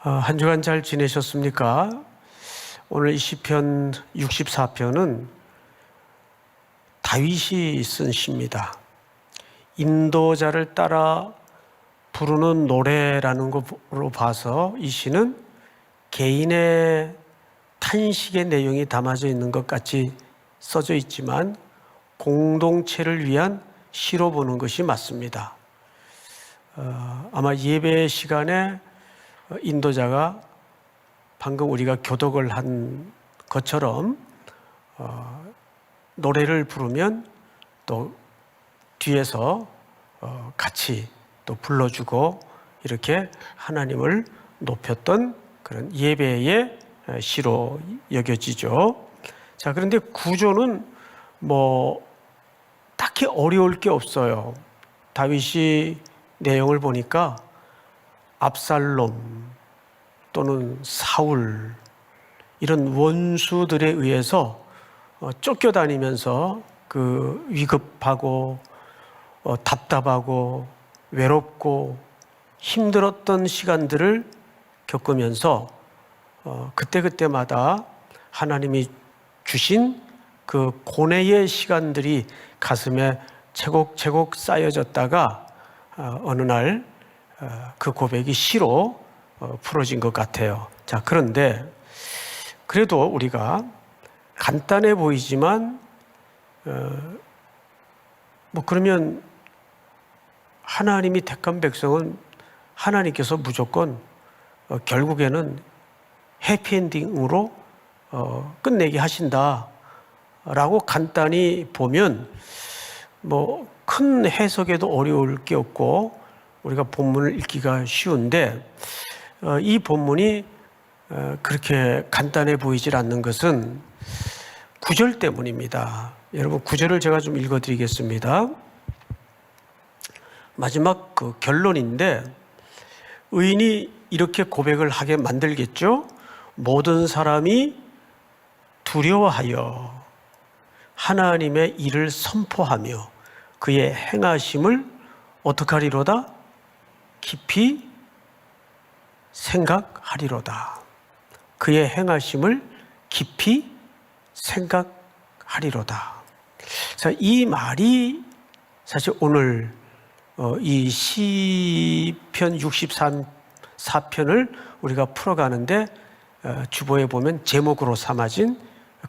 한 주간 잘 지내셨습니까? 오늘 이 시편 64편은 다윗이 쓴 시입니다. 인도자를 따라 부르는 노래라는 것으로 봐서 이 시는 개인의 탄식의 내용이 담아져 있는 것 같이 써져 있지만 공동체를 위한 시로 보는 것이 맞습니다. 아마 예배 시간에 인도자가 방금 우리가 교독을 한 것처럼 노래를 부르면 또 뒤에서 같이 또 불러주고 이렇게 하나님을 높였던 그런 예배의 시로 여겨지죠. 자, 그런데 구조는 딱히 어려울 게 없어요. 다윗이 내용을 보니까 압살롬 또는 사울 이런 원수들에 의해서 쫓겨다니면서 그 위급하고 답답하고 외롭고 힘들었던 시간들을 겪으면서 그때그때마다 하나님이 주신 그 고뇌의 시간들이 가슴에 채곡채곡 쌓여졌다가 어느 날 그 고백이 시로 풀어진 것 같아요. 자, 그런데 그래도 우리가 간단해 보이지만 그러면 하나님이 택한 백성은 하나님께서 무조건 결국에는 해피엔딩으로 끝내게 하신다라고 간단히 보면 큰 해석에도 어려울 게 없고 우리가 본문을 읽기가 쉬운데 이 본문이 그렇게 간단해 보이질 않는 것은 9절 때문입니다. 여러분 9절을 제가 좀 읽어드리겠습니다. 마지막 그 결론인데 의인이 이렇게 고백을 하게 만들겠죠. 모든 사람이 두려워하여 하나님의 일을 선포하며 그의 행하심을 어떻게 하리로다? 깊이 생각하리로다. 그의 행하심을 깊이 생각하리로다. 자, 이 말이 사실 오늘 이 시편 64편을 우리가 풀어가는데 주보에 보면 제목으로 삼아진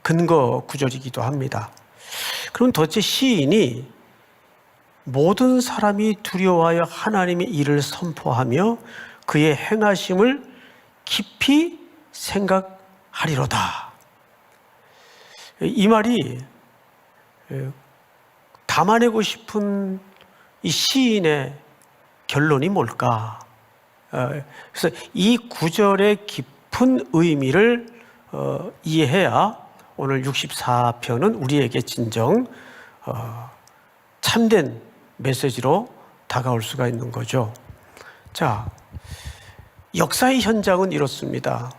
근거 구절이기도 합니다. 그럼 도대체 시인이 모든 사람이 두려워하여 하나님의 일을 선포하며 그의 행하심을 깊이 생각하리로다. 이 말이 담아내고 싶은 이 시인의 결론이 뭘까? 그래서 이 구절의 깊은 의미를 이해해야 오늘 64편은 우리에게 진정 참된 메시지로 다가올 수가 있는 거죠. 자, 역사의 현장은 이렇습니다.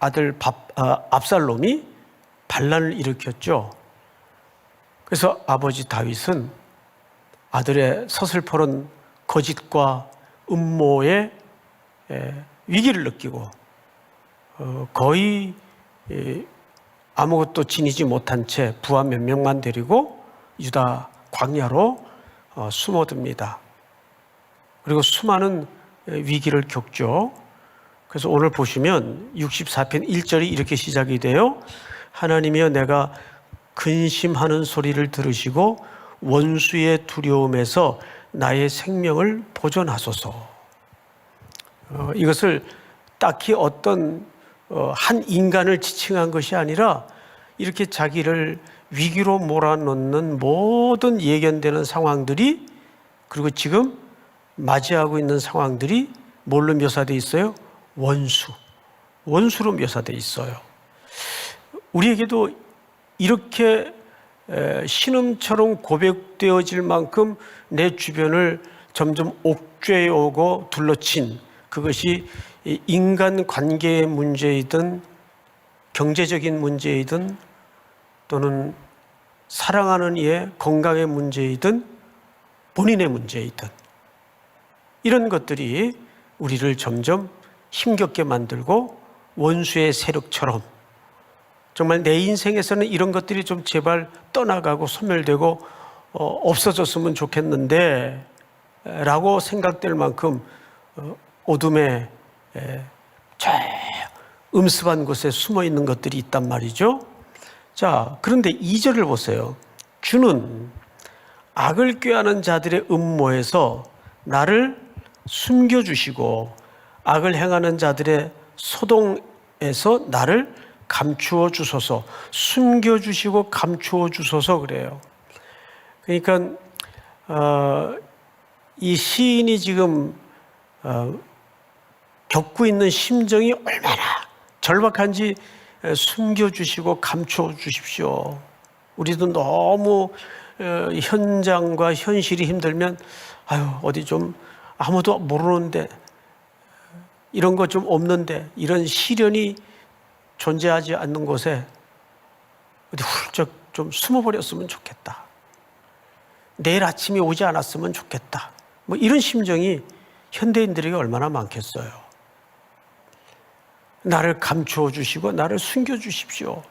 아들 압살롬이 반란을 일으켰죠. 그래서 아버지 다윗은 아들의 서슬퍼런 거짓과 음모의 위기를 느끼고 거의 아무것도 지니지 못한 채 부하 몇 명만 데리고 유다 광야로 숨어듭니다. 그리고 수많은 위기를 겪죠. 그래서 오늘 보시면 64편 1절이 이렇게 시작이 돼요. 하나님이여 내가 근심하는 소리를 들으시고 원수의 두려움에서 나의 생명을 보존하소서. 이것을 딱히 어떤 한 인간을 지칭한 것이 아니라 이렇게 자기를 위기로 몰아넣는 모든 예견되는 상황들이 그리고 지금 맞이하고 있는 상황들이 뭘로 묘사되어 있어요? 원수로 묘사되어 있어요. 우리에게도 이렇게 신음처럼 고백되어질 만큼 내 주변을 점점 옥죄어오고 둘러친 그것이 인간 관계의 문제이든 경제적인 문제이든 또는 사랑하는 이의 건강의 문제이든 본인의 문제이든 이런 것들이 우리를 점점 힘겹게 만들고 원수의 세력처럼 정말 내 인생에서는 이런 것들이 좀 제발 떠나가고 소멸되고 없어졌으면 좋겠는데 라고 생각될 만큼 어둠의 저 음습한 곳에 숨어 있는 것들이 있단 말이죠. 자, 그런데 2절을 보세요. 주는 악을 꾀하는 자들의 음모에서 나를 숨겨주시고 악을 행하는 자들의 소동에서 나를 감추어 주소서. 숨겨주시고 감추어 주소서 그래요. 그러니까 이 시인이 지금 겪고 있는 심정이 얼마나 절박한지 숨겨주시고 감추어 주십시오. 우리도 너무 현장과 현실이 힘들면 어디 좀 아무도 모르는데 이런 거 좀 없는데 이런 시련이 존재하지 않는 곳에 어디 훌쩍 좀 숨어버렸으면 좋겠다. 내일 아침이 오지 않았으면 좋겠다. 뭐 이런 심정이 현대인들에게 얼마나 많겠어요. 나를 감추어 주시고 나를 숨겨 주십시오.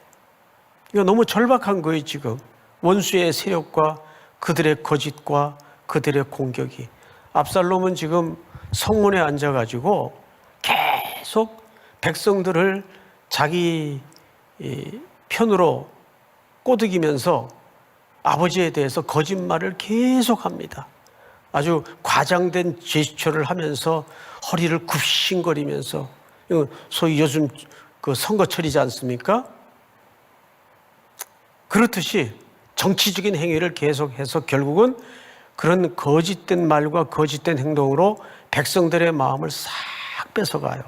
이거 너무 절박한 거예요. 지금 원수의 세력과 그들의 거짓과 그들의 공격이. 압살롬은 지금 성문에 앉아가지고 계속 백성들을 자기 편으로 꼬드기면서 아버지에 대해서 거짓말을 계속합니다. 아주 과장된 제스처를 하면서 허리를 굽신거리면서, 소위 요즘 그 선거철이지 않습니까? 그렇듯이 정치적인 행위를 계속해서 결국은 그런 거짓된 말과 거짓된 행동으로 백성들의 마음을 싹 뺏어가요.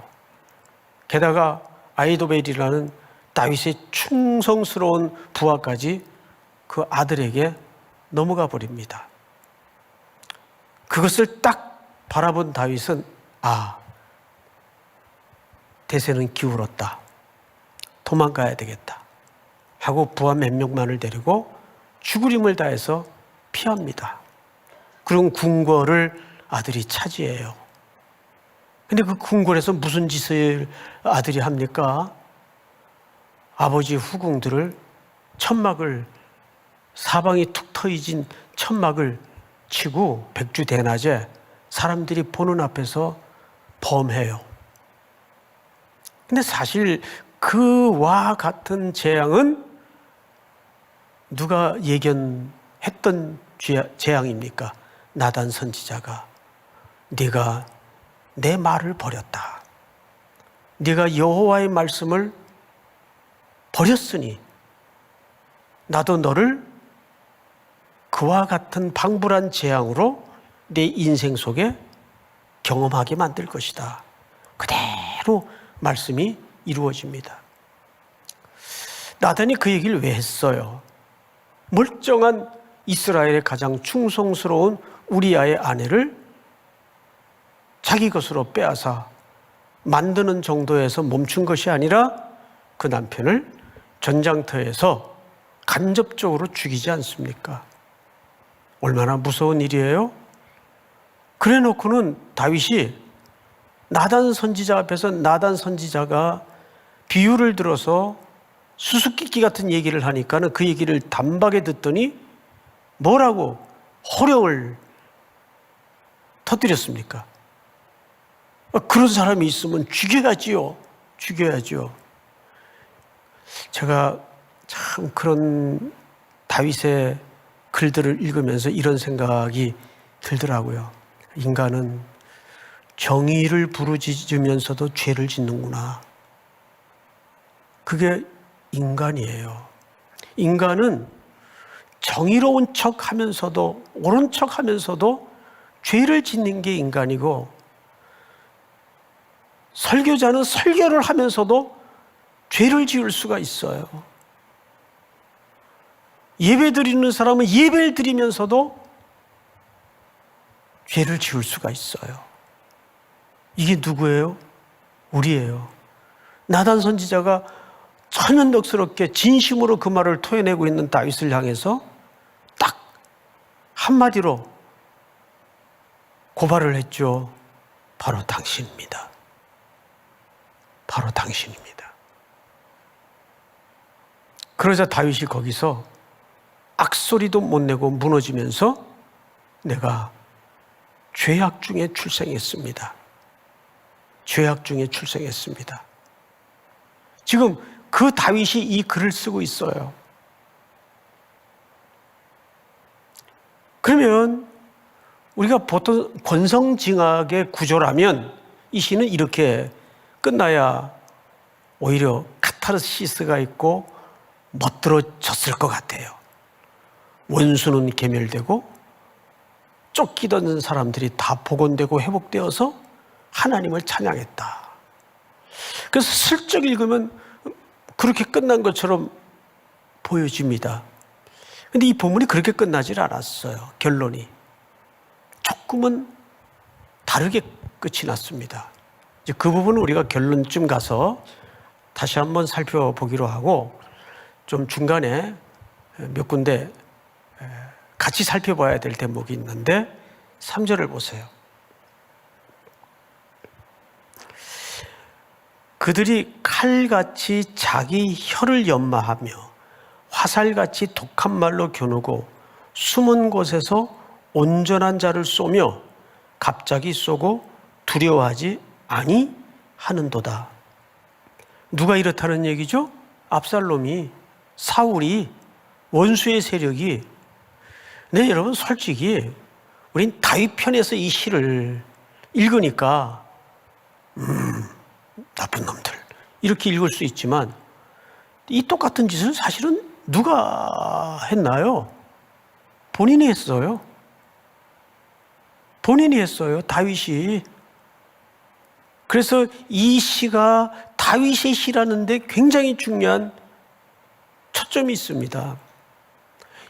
게다가 아히도벨이라는 다윗의 충성스러운 부하까지 그 아들에게 넘어가 버립니다. 그것을 딱 바라본 다윗은 대세는 기울었다. 도망가야 되겠다. 하고 부하 몇 명만을 데리고 죽으림을 다해서 피합니다. 그럼 궁궐을 아들이 차지해요. 근데 그 궁궐에서 무슨 짓을 아들이 합니까? 아버지 후궁들을 천막을 사방이 툭 트여진 천막을 치고 백주대낮에 사람들이 보는 앞에서 범해요. 근데 사실 그와 같은 재앙은 누가 예견했던 재앙입니까? 나단 선지자가 네가 내 말을 버렸다. 네가 여호와의 말씀을 버렸으니 나도 너를 그와 같은 방불한 재앙으로 내 인생 속에 경험하게 만들 것이다. 그대로 말씀이 이루어집니다. 나단이 그 얘기를 왜 했어요? 멀쩡한 이스라엘의 가장 충성스러운 우리아의 아내를 자기 것으로 빼앗아 만드는 정도에서 멈춘 것이 아니라 그 남편을 전장터에서 간접적으로 죽이지 않습니까? 얼마나 무서운 일이에요? 그래 놓고는 다윗이 나단 선지자 앞에서 나단 선지자가 비유를 들어서 수수께끼 같은 얘기를 하니까는 그 얘기를 단박에 듣더니 뭐라고 호령을 터뜨렸습니까? 그런 사람이 있으면 죽여야지요. 죽여야지요. 제가 참 그런 다윗의 글들을 읽으면서 이런 생각이 들더라고요. 인간은 정의를 부르짖으면서도 죄를 짓는구나. 그게 인간이에요. 인간은 정의로운 척 하면서도 옳은 척 하면서도 죄를 짓는 게 인간이고, 설교자는 설교를 하면서도 죄를 지을 수가 있어요. 예배 드리는 사람은 예배를 드리면서도 죄를 지을 수가 있어요. 이게 누구예요? 우리예요. 나단 선지자가 천연덕스럽게 진심으로 그 말을 토해내고 있는 다윗을 향해서 딱 한마디로 고발을 했죠. 바로 당신입니다. 바로 당신입니다. 그러자 다윗이 거기서 악소리도 못 내고 무너지면서 내가 죄악 중에 출생했습니다. 죄악 중에 출생했습니다. 지금 그 다윗이 이 글을 쓰고 있어요. 그러면 우리가 보통 권성징악의 구조라면 이 시는 이렇게 끝나야 오히려 카타르시스가 있고 멋들어졌을 것 같아요. 원수는 괴멸되고 쫓기던 사람들이 다 복원되고 회복되어서 하나님을 찬양했다. 그래서 슬쩍 읽으면 그렇게 끝난 것처럼 보여집니다. 그런데 이 본문이 그렇게 끝나질 않았어요. 결론이 조금은 다르게 끝이 났습니다. 이제 그 부분은 우리가 결론쯤 가서 다시 한번 살펴보기로 하고, 좀 중간에 몇 군데 같이 살펴봐야 될 대목이 있는데 3절을 보세요. 그들이 칼같이 자기 혀를 연마하며 화살같이 독한 말로 겨누고 숨은 곳에서 온전한 자를 쏘며 갑자기 쏘고 두려워하지 아니하는도다. 누가 이렇다는 얘기죠? 압살롬이, 사울이, 원수의 세력이. 네, 여러분, 솔직히 우린 다윗 편에서 이 시를 읽으니까 나쁜 놈들 이렇게 읽을 수 있지만, 이 똑같은 짓을 사실은 누가 했나요? 본인이 했어요. 본인이 했어요. 다윗이. 그래서 이 시가 다윗의 시라는데 굉장히 중요한 초점이 있습니다.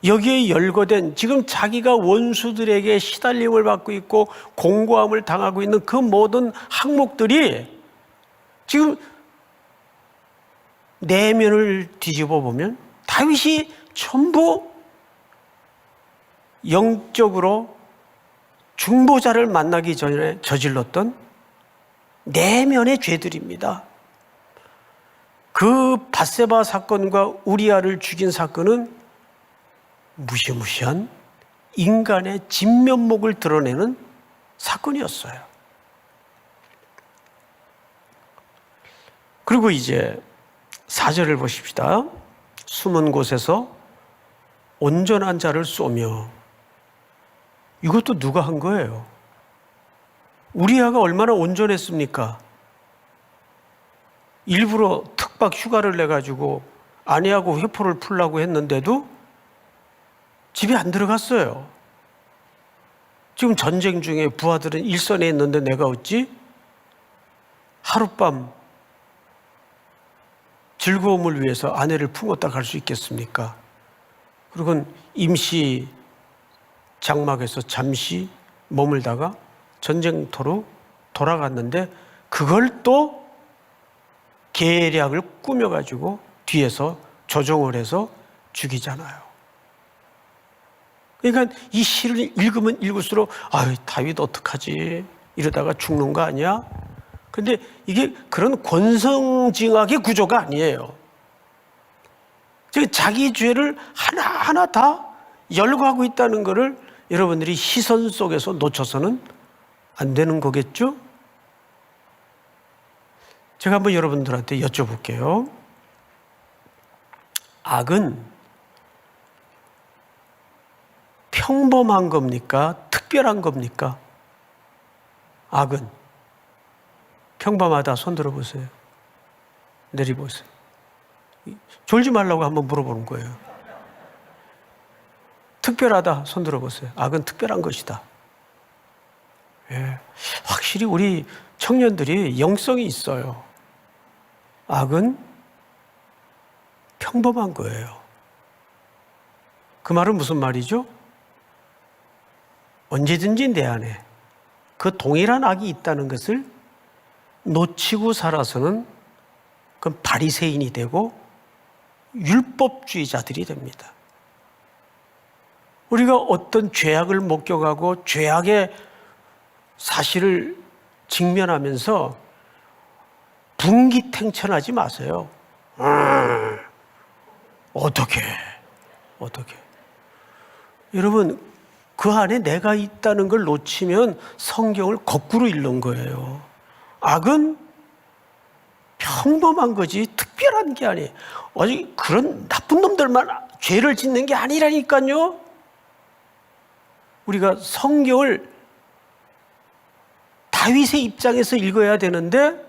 여기에 열거된, 지금 자기가 원수들에게 시달림을 받고 있고 공고함을 당하고 있는 그 모든 항목들이 지금 내면을 뒤집어 보면 다윗이 전부 영적으로 중보자를 만나기 전에 저질렀던 내면의 죄들입니다. 그 밧세바 사건과 우리아를 죽인 사건은 무시무시한 인간의 진면목을 드러내는 사건이었어요. 그리고 이제 4절을 보십시다. 숨은 곳에서 온전한 자를 쏘며. 이것도 누가 한 거예요? 우리아가 얼마나 온전했습니까? 일부러 특박 휴가를 내가지고 아내하고 회포를 풀라고 했는데도 집에 안 들어갔어요. 지금 전쟁 중에 부하들은 일선에 있는데 내가 어찌 하룻밤 즐거움을 위해서 아내를 품었다 갈 수 있겠습니까? 그리고 임시 장막에서 잠시 머물다가 전쟁터로 돌아갔는데 그걸 또 계략을 꾸며가지고 뒤에서 조종을 해서 죽이잖아요. 그러니까 이 시를 읽으면 읽을수록 아유, 다윗 어떡하지? 이러다가 죽는 거 아니야? 근데 이게 그런 권성징악의 구조가 아니에요. 자기 죄를 하나하나 다 열거하고 있다는 것을 여러분들이 시선 속에서 놓쳐서는 안 되는 거겠죠? 제가 한번 여러분들한테 여쭤볼게요. 악은 평범한 겁니까? 특별한 겁니까? 악은 평범하다. 손 들어보세요. 내리보세요. 졸지 말라고 한번 물어보는 거예요. 특별하다. 손 들어보세요. 악은 특별한 것이다. 예. 확실히 우리 청년들이 영성이 있어요. 악은 평범한 거예요. 그 말은 무슨 말이죠? 언제든지 내 안에 그 동일한 악이 있다는 것을 놓치고 살아서는 그건 바리새인이 되고 율법주의자들이 됩니다. 우리가 어떤 죄악을 목격하고 죄악의 사실을 직면하면서 분기탱천하지 마세요. 어떻게 여러분, 그 안에 내가 있다는 걸 놓치면 성경을 거꾸로 읽는 거예요. 악은 평범한 거지 특별한 게 아니에요. 아직 그런 나쁜 놈들만 죄를 짓는 게 아니라니까요. 우리가 성경을 다윗의 입장에서 읽어야 되는데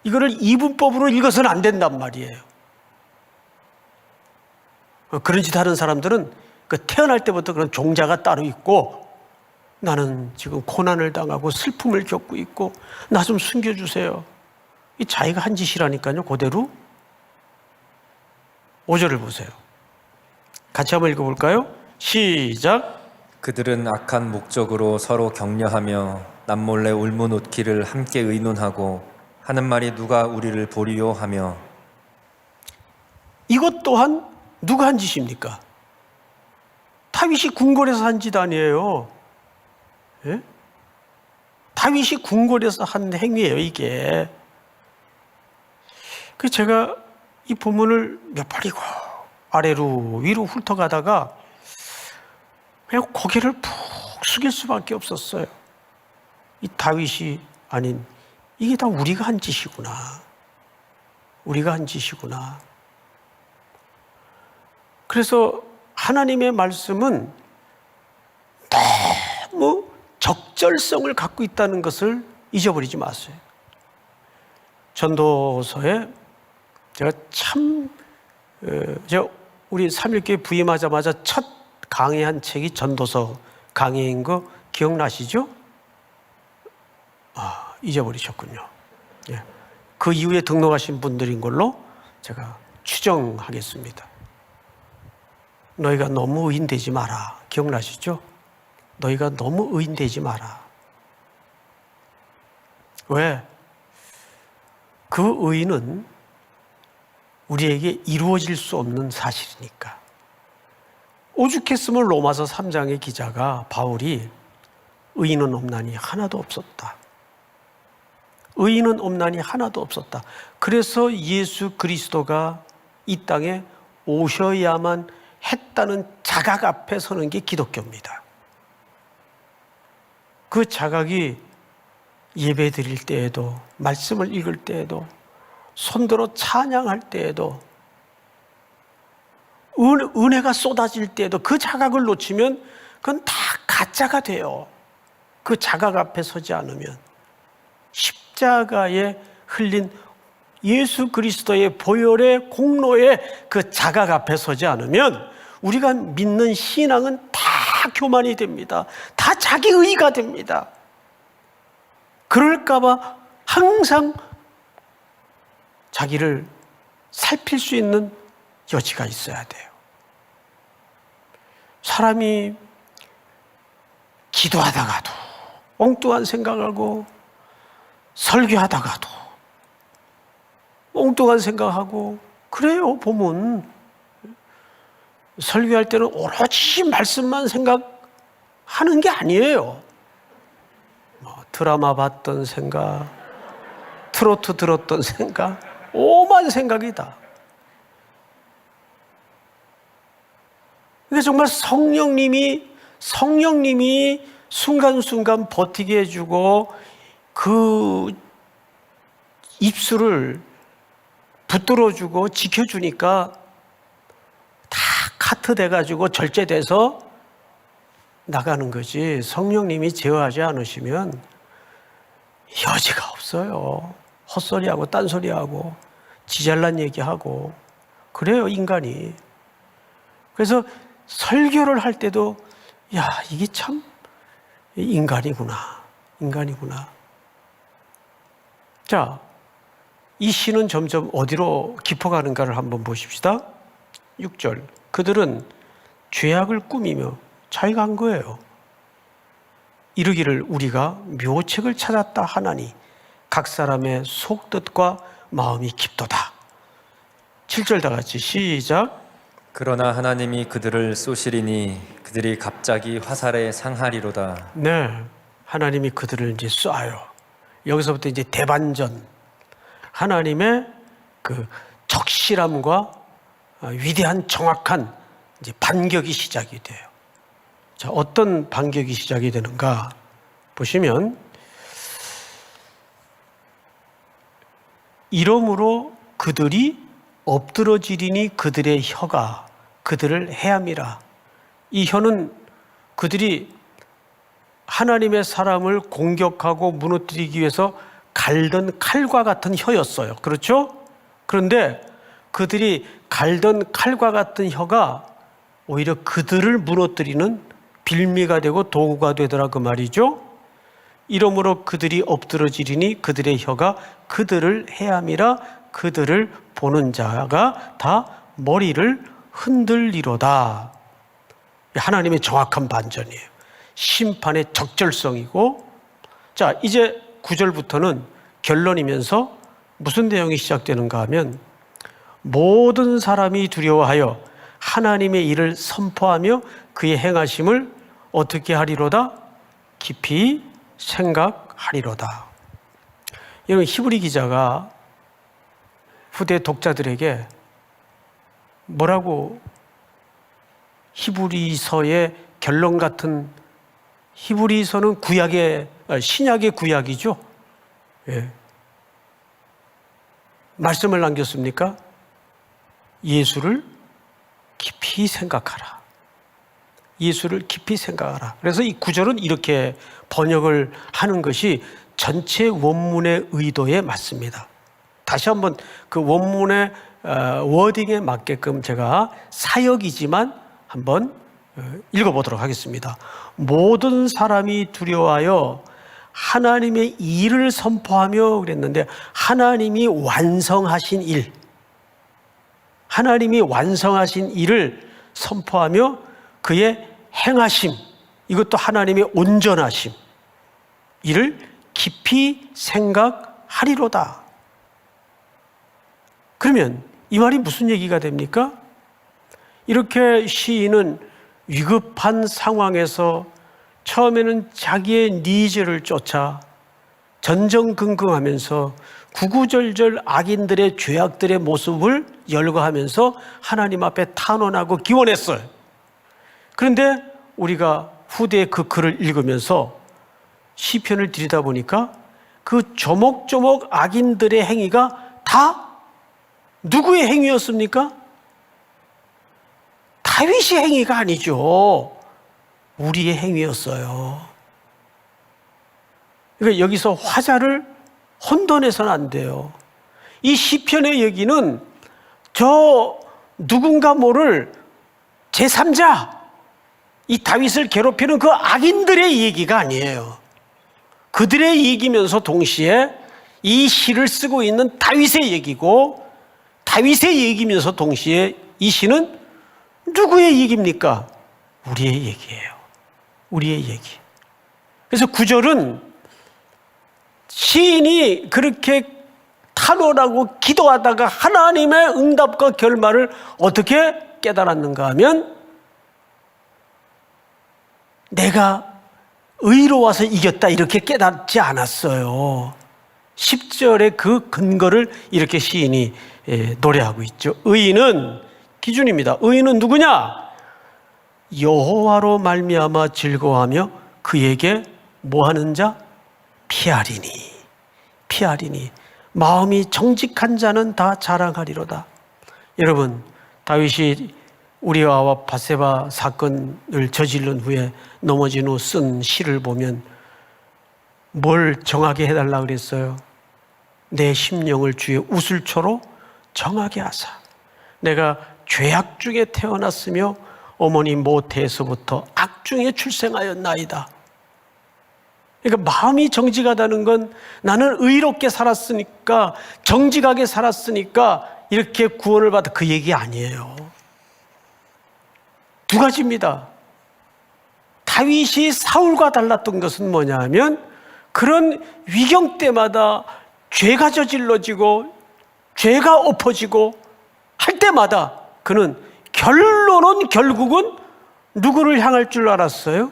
이거를 이분법으로 읽어서는 안 된단 말이에요. 그런 짓 하는 사람들은 태어날 때부터 그런 종자가 따로 있고, 나는 지금 고난을 당하고 슬픔을 겪고 있고 나 좀 숨겨주세요. 이 자기가 한 짓이라니까요. 그대로 5절을 보세요. 같이 한번 읽어볼까요? 시작. 그들은 악한 목적으로 서로 격려하며 남몰래 울문웃기를 함께 의논하고 하는 말이 누가 우리를 보리요 하며. 이것 또한 누가 한 짓입니까? 다윗이 궁궐에서 한 짓 아니에요. 예? 다윗이 궁궐에서 한 행위예요, 이게. 그 제가 이 본문을 몇 발이고 아래로 위로 훑어가다가 그냥 고개를 푹 숙일 수밖에 없었어요. 이 다윗이 아닌, 이게 다 우리가 한 짓이구나. 우리가 한 짓이구나. 그래서 하나님의 말씀은 너무 적절성을 갖고 있다는 것을 잊어버리지 마세요. 전도서에 제가 우리 3.1교회 부임하자마자 첫 강의한 책이 전도서 강의인 거 기억나시죠? 잊어버리셨군요. 예. 그 이후에 등록하신 분들인 걸로 제가 추정하겠습니다. 너희가 너무 의인되지 마라. 기억나시죠? 너희가 너무 의인되지 마라. 왜? 그 의인은 우리에게 이루어질 수 없는 사실이니까. 오죽했으면 로마서 3장의 기자가 바울이 의인은 없나니 하나도 없었다. 의인은 없나니 하나도 없었다. 그래서 예수 그리스도가 이 땅에 오셔야만 했다는 자각 앞에 서는 게 기독교입니다. 그 자각이 예배 드릴 때에도, 말씀을 읽을 때에도, 손들어 찬양할 때에도, 은혜가 쏟아질 때에도 그 자각을 놓치면 그건 다 가짜가 돼요. 그 자각 앞에 서지 않으면, 십자가에 흘린 예수 그리스도의 보혈의 공로에 그 자각 앞에 서지 않으면 우리가 믿는 신앙은 다 교만이 됩니다. 다 자기의가 됩니다. 그럴까봐 항상 자기를 살필 수 있는 여지가 있어야 돼요. 사람이 기도하다가도 엉뚱한 생각하고, 설교하다가도 엉뚱한 생각하고 그래요. 보면 설교할 때는 오로지 말씀만 생각하는 게 아니에요. 드라마 봤던 생각, 트로트 들었던 생각, 오만 생각이다. 근데 정말 성령님이 순간순간 버티게 해주고 그 입술을 붙들어주고 지켜주니까 다 카트 돼가지고 절제돼서 나가는 거지. 성령님이 제어하지 않으시면 여지가 없어요. 헛소리하고 딴소리하고 지잘난 얘기하고 그래요, 인간이. 그래서 설교를 할 때도 이게 참 인간이구나. 자, 이 시는 점점 어디로 깊어가는가를 한번 보십시다. 6절. 그들은 죄악을 꾸미며 자기가 한 거예요. 이르기를 우리가 묘책을 찾았다 하나니 각 사람의 속뜻과 마음이 깊도다. 7절 다 같이 시작. 그러나 하나님이 그들을 쏘시리니 그들이 갑자기 화살에 상하리로다. 네, 하나님이 그들을 이제 쏴요. 여기서부터 이제 대반전. 하나님의 그 적실함과 위대한 정확한 이제 반격이 시작이 돼요. 자, 어떤 반격이 시작이 되는가 보시면, 이러므로 그들이 엎드러지리니 그들의 혀가 그들을 해함이라. 이 혀는 그들이 하나님의 사람을 공격하고 무너뜨리기 위해서 갈던 칼과 같은 혀였어요. 그렇죠? 그런데 그들이 갈던 칼과 같은 혀가 오히려 그들을 무너뜨리는 빌미가 되고 도구가 되더라 그 말이죠. 이러므로 그들이 엎드러지리니 그들의 혀가 그들을 해함이라. 그들을 보는 자가 다 머리를 흔들리로다. 하나님의 정확한 반전이에요. 심판의 적절성이고. 자, 이제 9절부터는 결론이면서 무슨 내용이 시작되는가 하면, 모든 사람이 두려워하여 하나님의 일을 선포하며 그의 행하심을 어떻게 하리로다? 깊이 생각하리로다. 이런 히브리 기자가 후대 독자들에게 뭐라고, 히브리서의 결론 같은, 히브리서는 신약의 구약이죠. 예. 말씀을 남겼습니까? 예수를 깊이 생각하라. 예수를 깊이 생각하라. 그래서 이 구절은 이렇게 번역을 하는 것이 전체 원문의 의도에 맞습니다. 다시 한번 그 원문의 워딩에 맞게끔 제가 사역이지만 한번 읽어보도록 하겠습니다. 모든 사람이 두려워하여 하나님의 일을 선포하며 그랬는데, 하나님이 완성하신 일, 하나님이 완성하신 일을 선포하며 그의 행하심, 이것도 하나님의 온전하심, 이를 깊이 생각하리로다. 그러면 이 말이 무슨 얘기가 됩니까? 이렇게 시인은 위급한 상황에서 처음에는 자기의 니즈를 쫓아 전전긍긍하면서 구구절절 악인들의 죄악들의 모습을 열거하면서 하나님 앞에 탄원하고 기원했어요. 그런데 우리가 후대의 그 글을 읽으면서 시편을 들여다보니까 그 조목조목 악인들의 행위가 다 누구의 행위였습니까? 다윗의 행위가 아니죠. 우리의 행위였어요. 그러니까 여기서 화자를 혼돈해서는 안 돼요. 이 시편의 얘기는 저 누군가 모를 제3자, 이 다윗을 괴롭히는 그 악인들의 얘기가 아니에요. 그들의 얘기면서 동시에 이 시를 쓰고 있는 다윗의 얘기고, 다윗의 얘기면서 동시에 이 시는 누구의 얘기입니까? 우리의 얘기예요. 우리의 얘기. 그래서 9절은 시인이 그렇게 탄원하고 기도하다가 하나님의 응답과 결말을 어떻게 깨달았는가 하면, 내가 의로워서 이겼다 이렇게 깨닫지 않았어요. 10절의 그 근거를 이렇게 시인이 노래하고 있죠. 의인은 기준입니다. 의인은 누구냐? 여호와로 말미암아 즐거워하며 그에게 뭐하는 자? 피하리니. 피하리니. 마음이 정직한 자는 다 자랑하리로다. 여러분, 다윗이 우리아와 밧세바 사건을 저지른 후에 넘어진 후 쓴 시를 보면 뭘 정하게 해달라 그랬어요? 내 심령을 주의 우슬초로 정하게 하사. 내가 죄악 중에 태어났으며 어머니 모태에서부터 악중에 출생하였나이다. 그러니까 마음이 정직하다는 건 나는 의롭게 살았으니까, 정직하게 살았으니까 이렇게 구원을 받아, 그 얘기 아니에요. 두 가지입니다. 다윗이 사울과 달랐던 것은 뭐냐 하면, 그런 위경 때마다 죄가 저질러지고 죄가 엎어지고 할 때마다 그는 결국은 누구를 향할 줄 알았어요?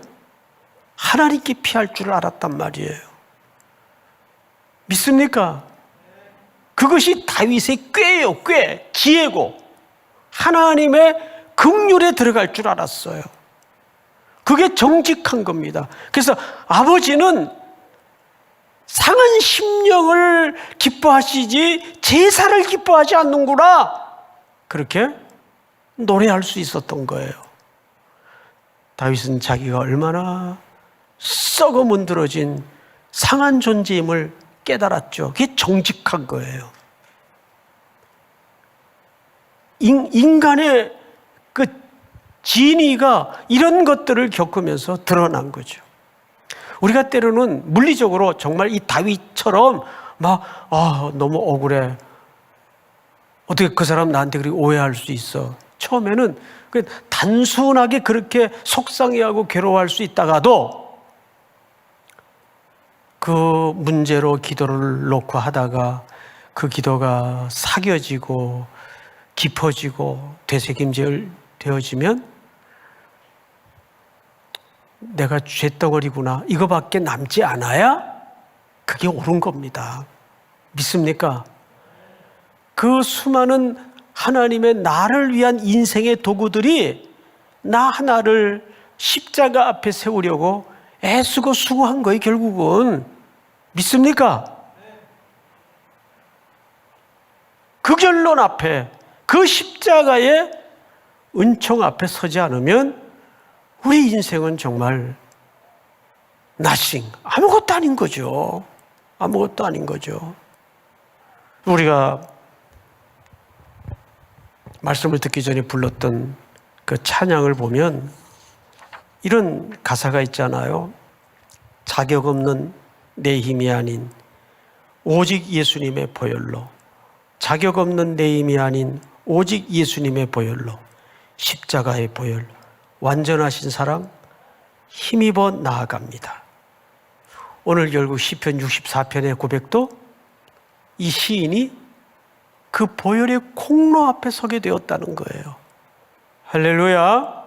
하나님께 피할 줄 알았단 말이에요. 믿습니까? 그것이 다윗의 꾀예요. 꾀, 지혜고 하나님의 긍휼에 들어갈 줄 알았어요. 그게 정직한 겁니다. 그래서 아버지는 상한 심령을 기뻐하시지 제사를 기뻐하지 않는구나, 그렇게 노래할 수 있었던 거예요. 다윗은 자기가 얼마나 썩어 문드러진 상한 존재임을 깨달았죠. 그게 정직한 거예요. 인간의 그 진위가 이런 것들을 겪으면서 드러난 거죠. 우리가 때로는 물리적으로 정말 이 다윗처럼 너무 억울해, 어떻게 그 사람 나한테 그렇게 오해할 수 있어, 처음에는 단순하게 그렇게 속상해하고 괴로워할 수 있다가도 그 문제로 기도를 놓고 하다가 그 기도가 사겨지고 깊어지고 되새김질 되어지면 내가 쇳덩어리구나, 이거밖에 남지 않아야 그게 옳은 겁니다. 믿습니까? 그 수많은 하나님의 나를 위한 인생의 도구들이 나 하나를 십자가 앞에 세우려고 애쓰고 수고한 거예요, 결국은. 믿습니까? 그 결론 앞에, 그 십자가의 은총 앞에 서지 않으면 우리 인생은 정말 nothing, 아무것도 아닌 거죠. 아무것도 아닌 거죠. 우리가 말씀을 듣기 전에 불렀던 그 찬양을 보면 이런 가사가 있잖아요. 자격 없는 내 힘이 아닌 오직 예수님의 보혈로, 자격 없는 내 힘이 아닌 오직 예수님의 보혈로, 십자가의 보혈, 완전하신 사랑 힘입어 나아갑니다. 오늘 결국 시편 64편의 고백도 이 시인이 그 보혈의 콩로 앞에 서게 되었다는 거예요. 할렐루야.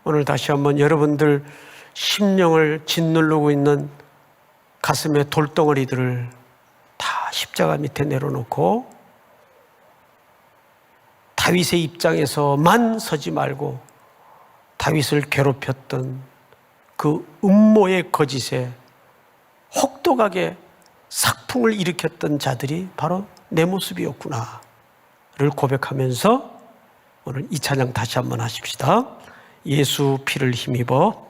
오늘 다시 한번 여러분들 심령을 짓누르고 있는 가슴의 돌덩어리들을 다 십자가 밑에 내려놓고 다윗의 입장에서만 서지 말고 다윗을 괴롭혔던 그 음모의 거짓에 혹독하게 삭풍을 일으켰던 자들이 바로 내 모습이었구나를 고백하면서 오늘 이 찬양 다시 한번 하십시다. 예수 피를 힘입어